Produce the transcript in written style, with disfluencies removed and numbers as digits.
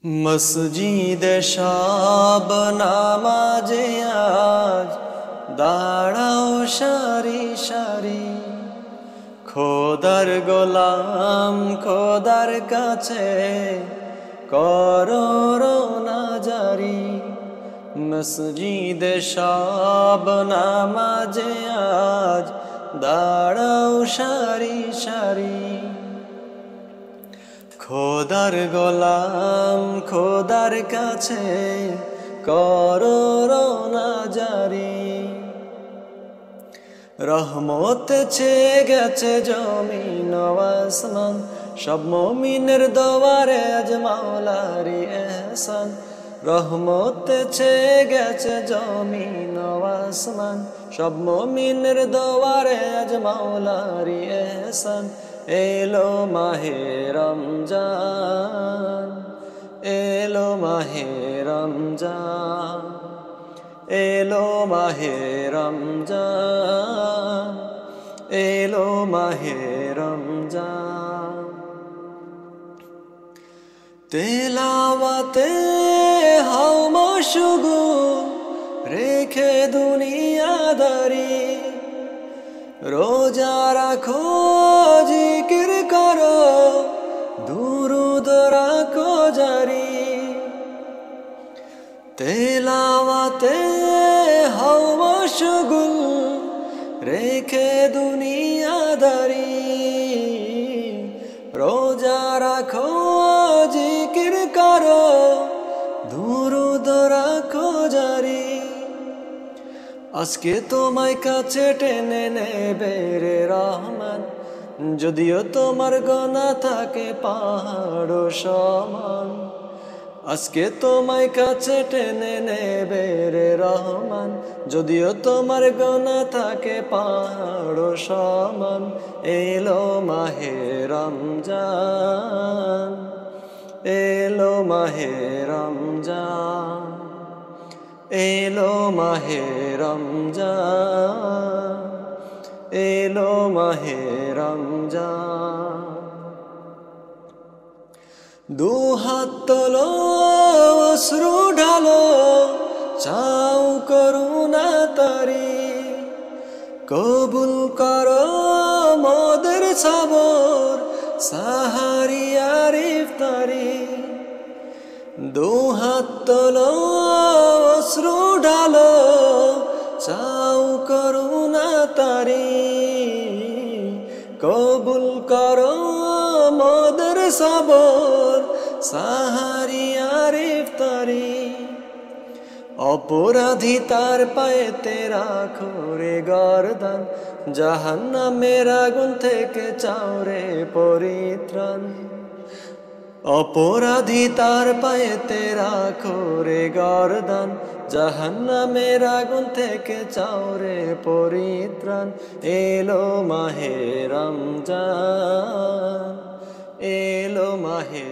মসজিদে সব নামাজে আজ দাঁড়াও সারি সারি, খোদার গোলাম খোদার কাছে করো রোনা জারি। মসজিদে সব নামাজে আজ দাঁড়াও সারি সারি, খোদার গোলাম খোদার কাছে করো রোনা জারি। রহমত ছেয়ে গেছে জমিন ও আসমান, সব মুমিনের দোয়ারে আজ মাওলারি এহসান। রহমত ছেয়ে গেছে জমিন ও আসমান, সব মুমিনের দোয়ারে আজ মাওলারি এহসান। এলো মাহে রমজান, এলো মাহে রমজান, এলো মাহে রমজান, এলো মাহে রমজান। তেলাওয়াতে হও মশগুল, রেখে দুনিয়াদারি, রোজা রাখো জিকির করো, দুরুদ রাখো জারি। তেলাওয়াতে হও মশগুল, রেখে দুনিয়াদারি, রোজা রাখো জিকির করো, দুরুদ রাখো জারি। আজকে তোমায় কাছে টেনে নেবে রে রহমান, যদিও তোমার গোনা থাকে পাহাড় সমান। আজকে তোমায় কাছে টেনে নেবে রে রহমান, যদিও তোমার গোনা থাকে পাহাড় সমান। এলো মাহে রমজান, এলো মাহে রমজান, এলো মাহে রমজান, এলো মাহে রমজান। দুহাত তোলো অশ্রু ঢালো, চাও করুণা তারি, কবুল করো মোদের সবর সাহারি আর ইফতারি। দুহাত তোলো অশ্রু ঢালো, চাও করুণা তারি, কবুল করো মোদের সবর সাহারি আর ইফতারি। অপরাধী তার পায়েতে রাখো রে গর্দান, জাহান্নামের আগুন থেকে চাও রে পরিত্রাণ। অপরাধী তার পায়েতে রাখো রে গর্দান, জাহান্নামের আগুন থেকে চাও রে পরিত্রাণ। এলো মাহে রমজান, এলো মাহে